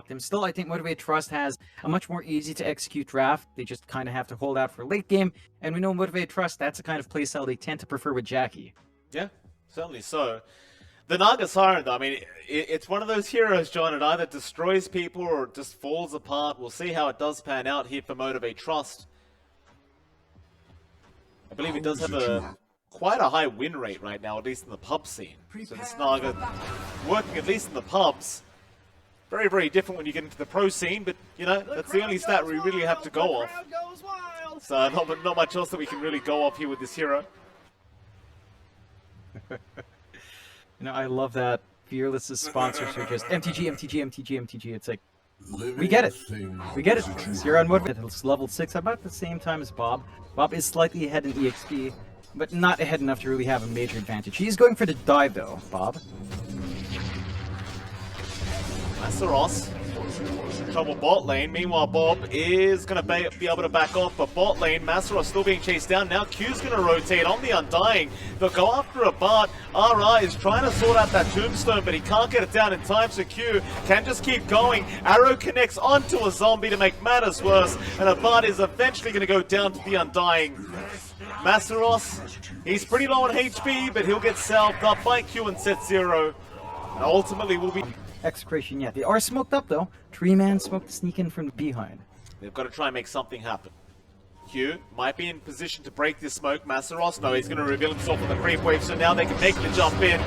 him. Still, I think Motivate Trust has a much more easy to execute draft. They just kind of have to hold out for late game. And we know Motivate Trust, that's the kind of playstyle they tend to prefer with Jackie. Yeah, certainly so. The Naga Siren, though, I mean, it's one of those heroes, John. It either destroys people or it just falls apart. We'll see how it does pan out here for Motivate Trust. I believe it does have quite a high win rate right now, at least in the pub scene. So this Naga working at least in the pubs. Very, very different when you get into the pro scene, but, you know, that's the only stat we really have to go off. So not much else that we can really go off here with this hero. You know, I love that Fearless's sponsors are just MTG, MTG, MTG, MTG. It's like, we get it. We get it. Zero on Motivate. It's level 6, about the same time as Bob. Bob is slightly ahead in EXP, but not ahead enough to really have a major advantage. He's going for the dive, though, Bob. Masaros, trouble bot lane. Meanwhile, Bob is going to be able to back off, but bot lane, Masaros still being chased down. Now Q's going to rotate on the Undying. They'll go after a Bart. RR is trying to sort out that tombstone, but he can't get it down in time, so Q can just keep going. Arrow connects onto a zombie to make matters worse, and a Bart is eventually going to go down to the Undying. Masaros, he's pretty low on HP, but he'll get salved up by Q and set 0. And ultimately will be... EXECRATION, yeah. They are smoked up, though. 3-man smoke to sneak in from the behind. They've got to try and make something happen. Q might be in position to break this smoke. Masaros, no, he's going to reveal himself on the creep wave, so now they can make the jump in.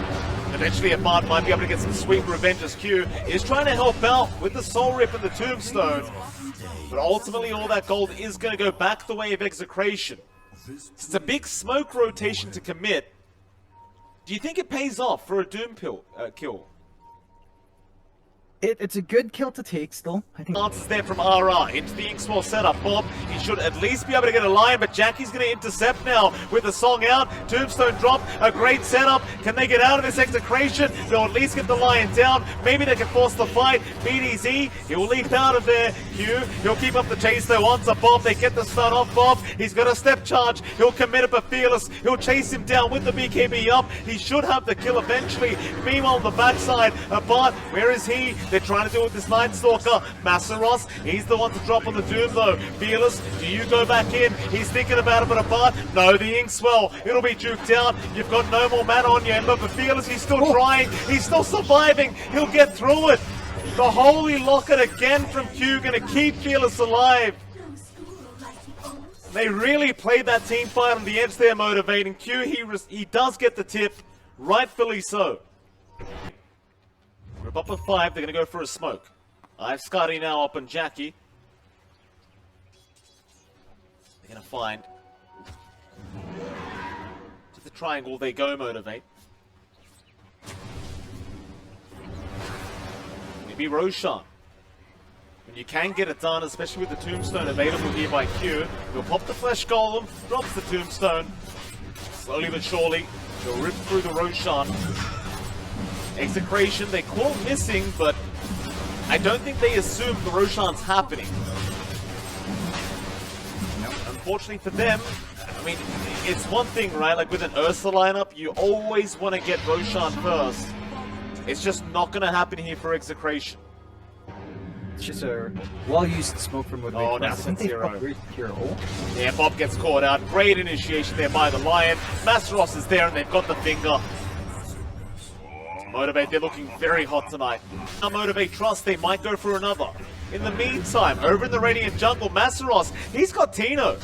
Eventually, Ahmad might be able to get some sweet revenge as Q is trying to help out with the Soul Rip and the Tombstone. But ultimately, all that gold is going to go back the way of EXECRATION. It's a big smoke rotation to commit. Do you think it pays off for a Doom kill? It's a good kill to take still. I think Answers there from RR into the Inkswell setup. Bob, he should at least be able to get a line, but Jackie's going to intercept now with the song out. Tombstone drop, a great setup. Can they get out of this EXECRATION? They'll at least get the lion down. Maybe they can force the fight. BDZ, he'll leap out of there. Q, he'll keep up the chase though. Onto Bob, they get the stun off Bob. He's got a step charge. He'll commit it, but Fearless, he'll chase him down with the BKB up. He should have the kill eventually. Meanwhile, on the backside, Bart, where is he? They're trying to do it with this Night Stalker. Masaros, he's the one to drop on the Doom though. Fearless, do you go back in? He's thinking about it, but Bart, no, the Inkswell, it'll be juked down. You've got no more mana on you, but Fearless, he's still trying. He's still surviving. He'll get through it. The Holy Locket again from Q, gonna keep Fearless alive. They really played that team fight on the edge there, motivating Q. He does get the tip, rightfully so. We're up with 5, they're going to go for a smoke. I have Scotty now up on Jackie. They're going to find. To the triangle they go, motivate. Maybe Roshan. When you can get it done, especially with the Tombstone available here by Q, he'll pop the Flesh Golem, drops the Tombstone. Slowly but surely, he'll rip through the Roshan. EXECRATION, they call missing, but I don't think they assume the Roshan's happening. Unfortunately for them, I mean, it's one thing, right? Like with an Ursa lineup, you always want to get Roshan first. It's just not going to happen here for EXECRATION. it's just a well-used smoke from Motivate. Oh, now Since it's 0. Yeah, Yeah, Bob gets caught out. Great initiation there by the Lion. Masaros is there and they've got the finger. Motivate, they're looking very hot tonight. Now Motivate Trust, they might go for another. In the meantime, over in the Radiant jungle, Masaros, he's got Tino.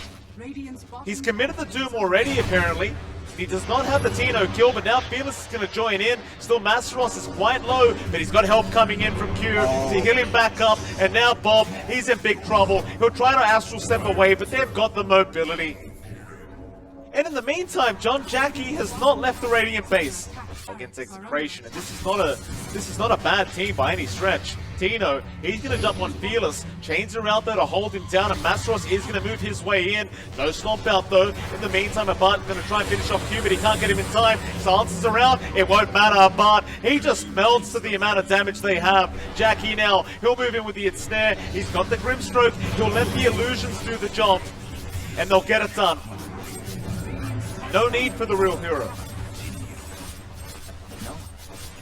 He's committed the Doom already, apparently. He does not have the Tino kill, but now Fearless is going to join in. Still, Masaros is quite low, but he's got help coming in from Q to heal him back up. And now Bob, he's in big trouble. He'll try to Astral Step away, but they've got the mobility. And in the meantime, John Jackie has not left the Radiant base against EXECRATION, and this is not a bad team by any stretch. Tino, he's going to jump on Fearless, chains are out there to hold him down, and Masaros is going to move his way in. No stomp out though. In the meantime, Abart going to try and finish off Q, but he can't get him in time. Silences around, it won't matter. Abart, he just melts to the amount of damage they have. Jackie now, he'll move in with the ensnare. He's got the Grimstroke, he'll let the illusions do the job, and they'll get it done. No need for the real hero.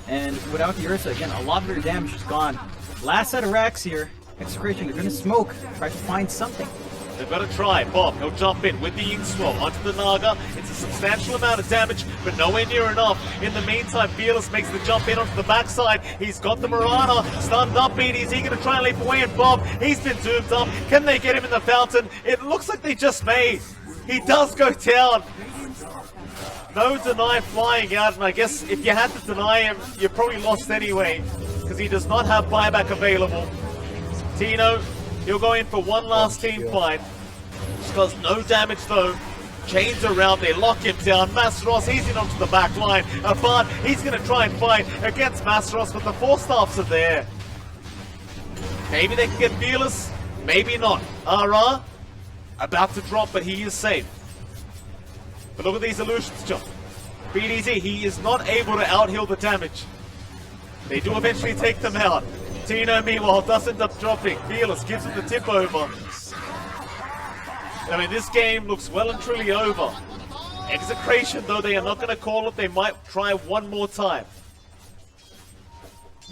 And without the Ursa, again, a lot of their damage is gone. Last set of racks here. EXECRATION, they're gonna smoke. Try to find something. They've got to try. Bob, he'll jump in with the Ink Swell onto the Naga. It's a substantial amount of damage, but nowhere near enough. In the meantime, Fearless makes the jump in onto the backside. He's got the Marana stunned up. BD, is he going to try and leap away? And Bob, he's been doomed up. Can they get him in the fountain? It looks like they just may. He does go down. No deny flying out, and I guess if you had to deny him, you're probably lost anyway, because he does not have buyback available. Tino, he'll go in for one last team fight. Just does no damage though. Chains around, they lock him down. Masteros, he's in onto the back line. But he's going to try and fight against Masteros, but the 4 staffs are there. Maybe they can get Fearless, maybe not. Ara, about to drop, but he is safe. But look at these illusions, John. BDZ, he is not able to out-heal the damage. They do eventually take them out. Tino, meanwhile, does end up dropping. Fearless gives him the tip over. I mean, this game looks well and truly over. EXECRATION, though, they are not going to call it. They might try one more time.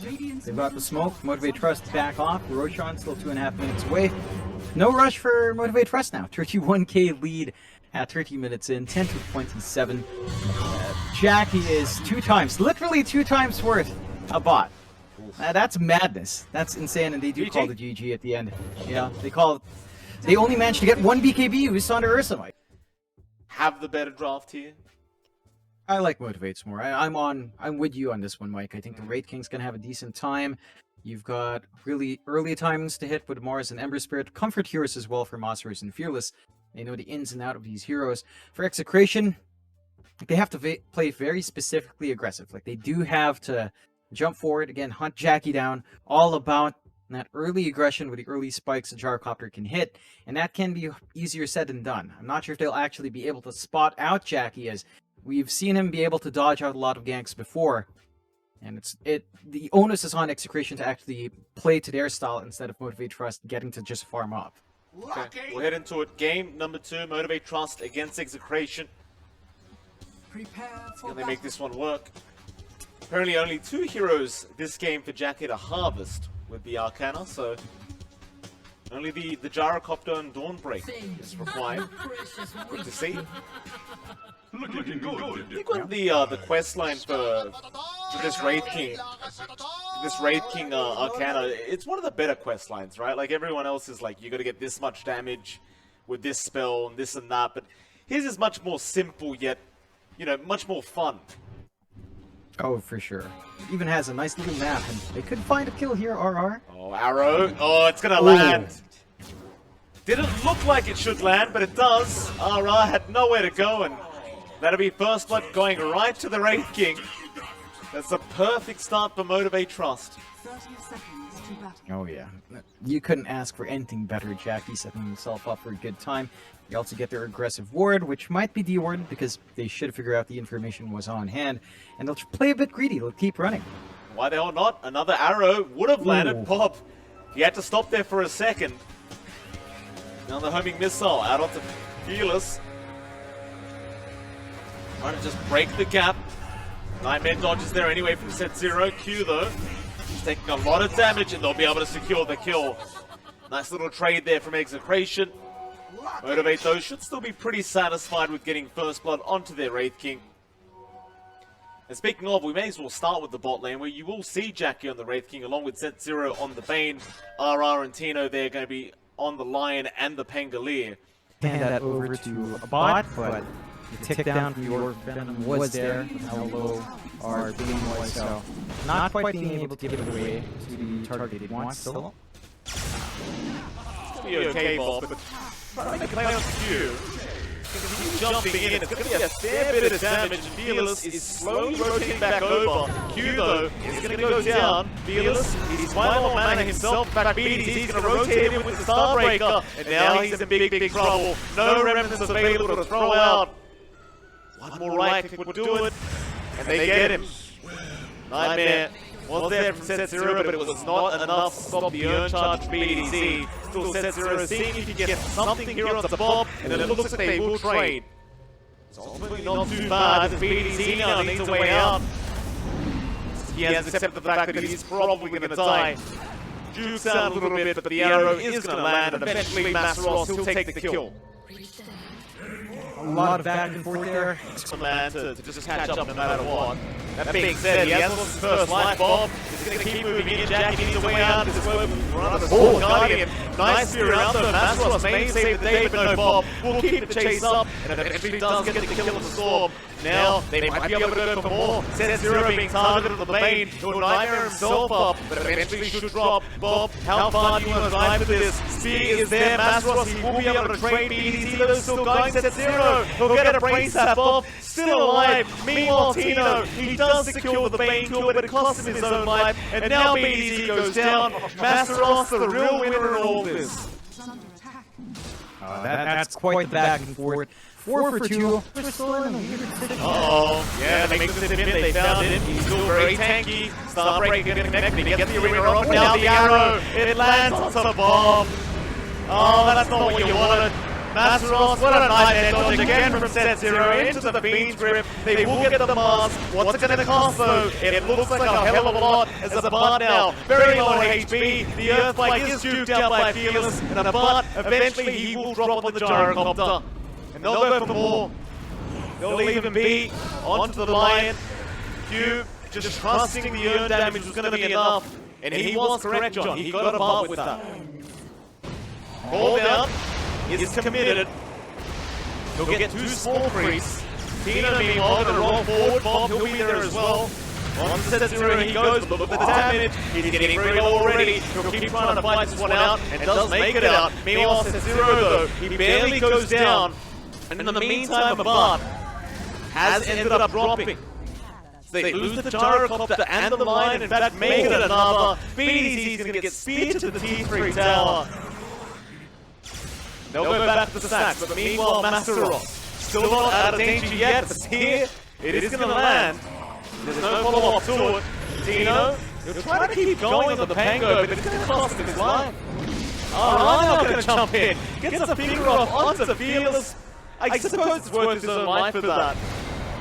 They've got the smoke. Motivate Trust back off. Roshan still 2.5 minutes away. No rush for Motivate Trust now. 31k lead at 30 minutes in. 10 to 27. Jackie is 2 times, literally 2 times worth a bot. That's madness. That's insane, and they do call the GG at the end. Yeah, they only managed to get 1 BKB who's under Ursa, Mike. Have the better draft here. I like Motivates more. I'm with you on this one, Mike. I think the Wraith King's gonna have a decent time. You've got really early timings to hit with Mars and Ember Spirit. Comfort heroes as well for Monsters and Fearless. They know the ins and out of these heroes. For EXECRATION, they have to play very specifically aggressive. Like, they do have to jump forward, again, hunt Jackie down, all about that early aggression with the early spikes a Gyrocopter can hit, and that can be easier said than done. I'm not sure if they'll actually be able to spot out Jackie, as we've seen him be able to dodge out a lot of ganks before, and the onus is on EXECRATION to actually play to their style instead of Motivate Trust getting to just farm up. Okay, we'll head into it. Game number 2, Motivate Trust against EXECRATION. Can they make this one work? Apparently only 2 heroes this game for Jackie to harvest with the Arcana, so only the Gyrocopter and Dawnbreak is required. Good to see. I think one of the quest line for this Wraith King, Arcana, it's one of the better quest lines, right? Like, everyone else is like, you got to get this much damage with this spell and this and that, but his is much more simple, yet, you know, much more fun. Oh, for sure. It even has a nice little map, and they could find a kill here, RR. Oh, arrow. Oh, it's gonna land. Didn't look like it should land, but it does. RR had nowhere to go, and that'll be first blood going right to the Wraith King. That's a perfect start for Motivate Trust. 30 seconds to battle. Oh yeah, you couldn't ask for anything better. Jackie setting himself up for a good time. They also get their aggressive ward, which might be dewarded because they should figure out the information was on hand, and they'll play a bit greedy. They'll keep running. Why the hell not? Another arrow would have landed. Pop. He had to stop there for a second. Now the homing missile out onto Fearless. Trying to just break the gap. Nightmare dodges there anyway from set 0. Q though, he's taking a lot of damage, and they'll be able to secure the kill. Nice little trade there from EXECRATION. Motivate though should still be pretty satisfied with getting first blood onto their Wraith King. And speaking of, we may as well start with the bot lane, where you will see Jackie on the Wraith King along with set 0 on the Bane. RR and Tino, they're going to be on the Lion and the Pangolier. Hand that over to a bot, but the tick down from your Venom was there, how low our beam was, so not quite being able to give it away to the target it wants still. Be okay, Bob, but try to play on Q. Jumping in, it's going to be a fair bit of damage. Fearless is slowly rotating back over. Q though is going to go down. Fearless, he's final on mana himself. In fact, he's going to rotate him with the Starbreaker, and now he's in big trouble. No remnants available to throw out. One more right click would do it, and they get him. Nightmare was there from set 0, but it was not enough to stop the urn charge BDZ. Still set 0, seeing if you get something here on the Bob, and then it looks like they will trade. It's ultimately not too bad as BDZ now needs a way out. He has accepted the fact that he's probably going to die. jukes out a little bit, but the arrow is going to land, and eventually Masaros, he'll take the kill. A lot of back and forth there. The man to just catch up no matter what. That being said, he has lost his first life bomb. He's going to keep moving in. Jackie needs a way out. This way run the ball. Guardian. Nice spear around though. Masaros may save the day, but no Bob. We'll keep the chase up, and eventually does get the kill of the Storm. Now, they might be able to go for more. Set Zero being targeted at the Bane. He'll nightmare himself up, but eventually should drop. Bob, how far do you want to drive with this? Spear is there. Masaros, he will be able to trade BTS. Helo's still going. Set Zero. He'll get a brain tap off. Still alive. Meanwhile, Tino, he does secure the Bane kill, but it costs him his own life. And now BTS goes down. Masaros, the real winner in all this. That's quite the back and forth. 4 for 2. We're still in a weird position. Uh-oh. Yeah, they make the hit. They found it. He's still very tanky. Starbreak getting connected. He gets the arena off. Now the arrow. It lands on the bomb. Oh, that's not what you wanted. Masaros, what a nightmare dodge again from Set Zero into the Fiend's grip. They will get the Mars. What's it going to cost though? It looks like a hell of a lot as a Bud now. Very low HP. The Earthquake is duped out by Fearless. And a Bud, eventually he will drop on the gyrocopter. And they'll go for more. They'll leave him be. Onto the Lion. Q just trusting the earn damage was going to be enough. And he was correct, John. He got a bar with that. Ball down. Is committed. He'll get 2 small creeps. Tina meanwhile going to roll forward. Bob, he'll be there as well. On Set Zero he goes, but look at the damage. He's getting very low already. He'll keep trying to fight this one out, and does make it out. Meanwhile, Set Zero though, he barely goes down. And in the meantime, a Bard has ended up dropping. So they lose the gyrocopter and the Lion, in fact, make it another. BTS is going to get speared to the T3 tower. They'll go back to the stacks, but meanwhile, Masaros still not out of danger yet, but here, it is going to land. There's no follow-up to it. Tino, he'll try to keep going on the Pango, but it's going to cost him his life. Rhino going to jump in, gets a finger off onto the Fearless. I suppose it's worth his own life for that.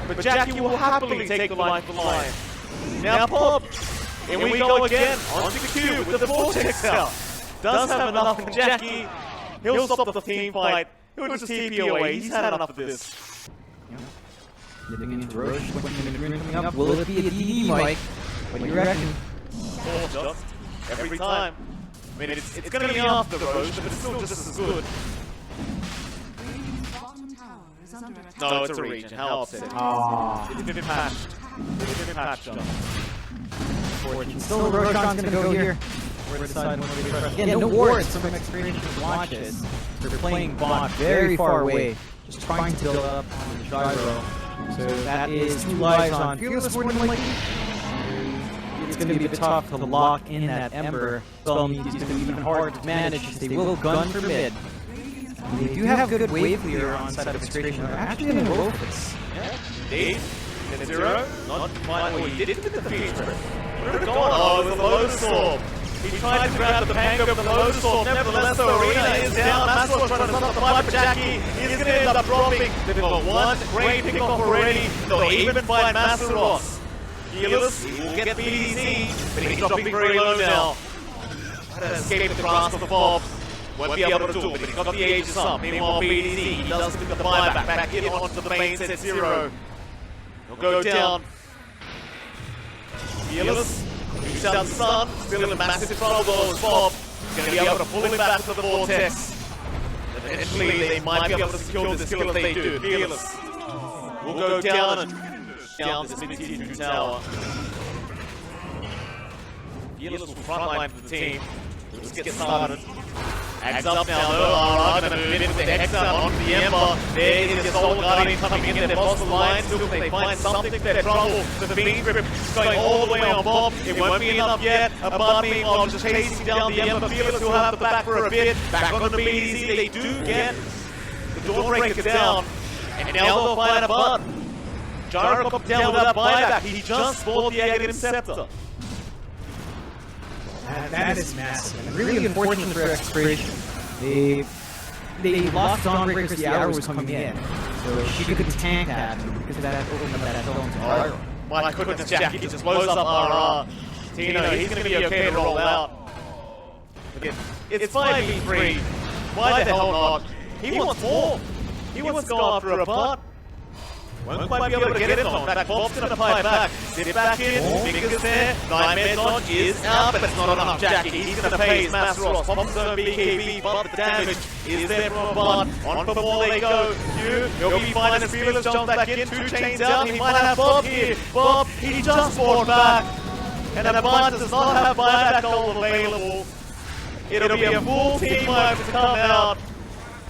But Jackie will happily take the life of the Lion. Now Bob, in we go again, onto the Q with the Vortex out. Does have enough for Jackie. He'll stop the team fight. He'll just TP away. He's had enough of this. Getting into Roche, 20 minute rune coming up. Will it be a DD, Mike? What do you reckon? 4 just every time. I mean, it's going to be after Roche, but it's still just as good. No, it's a region. How upsetting. It's been patched. It's been patched, John. Still Roshan's gonna go here. We're deciding what we trust. Again, no wards from EXECRATION watches. They're playing bot very far away. Just trying to build up on the gyro. So that is 2 lives on Fearless more than likely. It's going to be a bit tough to lock in that Ember. Spell means it's going to be even hard to manage as they will gun for mid. They do have good wave clear on side of EXECRATION. They're actually going to go for this. Yeah, indeed. Set Zero, not quite what he did with the future. Where it gone? Oh, with the Lotus Orb. He tried to grab the Pango with the Lotus Orb. Nevertheless, the arena is down. Masaros trying to stop the fight for Jackie. He's going to end up dropping. They've got one great pickoff already. They'll even fight Masaros. Healers, he will get BTS, but he's dropping very low now. Try to escape the grasp of Bob. Won't be able to do it, but he's got the Aegis up. Meanwhile, BTS, he does pick the buyback back in onto the main Set Zero. He'll go down. Healers, shoots out the Sun, still in massive trouble as Bob. He's going to be able to pull him back to the Vortex. Eventually, they might be able to secure this kill if they do. Fearless will go down and down this mid-tier tower. Fearless will frontline for the team. Let's get started. Ags up now, though. Going to move in with the Hex out onto the Ember. There is the Soul Guardian coming in. They've lost the line. Still, they find something, they're trouble. The Fiend Grip going all the way on Bob. It won't be enough yet. A Bud meanwhile just chasing down the Ember. Fearless will have the back for a bit. Back on the BTS. They do get the Dawnbreaker down. And now they'll find a Bud. Gyrocopter down with that buyback. He just spawned the Aghanim Scepter. That is massive and really unfortunate for EXECRATION. They lost Dawnbreaker, the arrow was coming in, so she couldn't tank that because that opened up that zone to Arrow. My goodness, Jackie just blows up RR. Tino, he's going to be okay to roll out. It's 5v3. Why the hell not? He wants more. He wants to go after a butt. Won't quite be able to get it on. In fact, Bob's going to fight back. Sit back in. Fingers there. Nightmare dodge is out, but it's not enough. Jackie, he's going to pay his Masteros. Bomb's zone BKB, but the damage is there from a butt. On for more they go. He'll be fine as Fearless jumps back in. 2 chains out. He might have Bob here. Bob, he just fought back. And the butt does not have buyback gold available. It'll be a full team wipe to come out.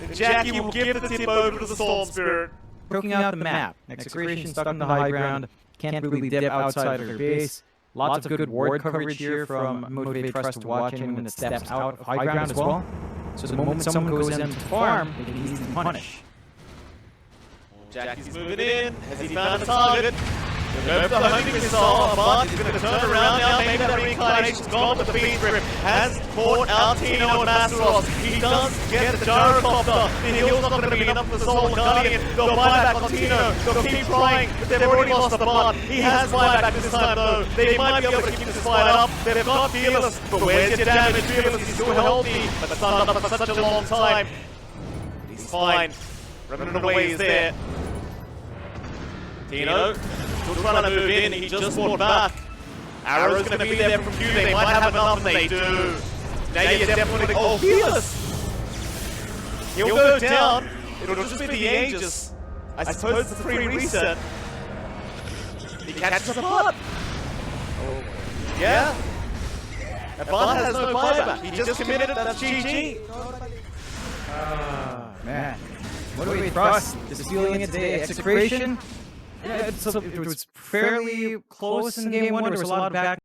And Jackie will give the tip over to the Storm Spirit. Poking out the map. Execration stuck on the high ground. Can't really dip outside of their base. Lots of good ward coverage here from Motivate Trust to watch in when it steps out of high ground as well. So the moment someone goes in to farm, they can easily punish. Jackie's moving in. Has he found a target? Go for the homing missile, but he's going to turn around now. Maybe that reincarnation's gone, but the Beast Grip has caught out Tino and Masteros. He does get the gyrocopter. The heal's not going to be enough for the Soul Guardian. They'll buy back on Tino. They'll keep trying, but they've already lost the blood. He has buyback this time though. They might be able to keep this fight up. They've got Fearless, but where's your damage? Fearless is still healthy, but it's not up for such a long time. He's fine. Running away is there. Tino, still trying to move in, he just fought back. Arrow's going to be there from Q, they might have enough, and they do. Now you're definitely... Oh, Fearless! He'll go down, it'll just be the Aegis. I suppose the free reset. He catches a butt. Oh. Yeah? A butt has no buyback, he just committed it, that's GG. Man. What do we trust? Just feeling it today. Execration? Yeah, it was fairly close in game one. There was a lot of back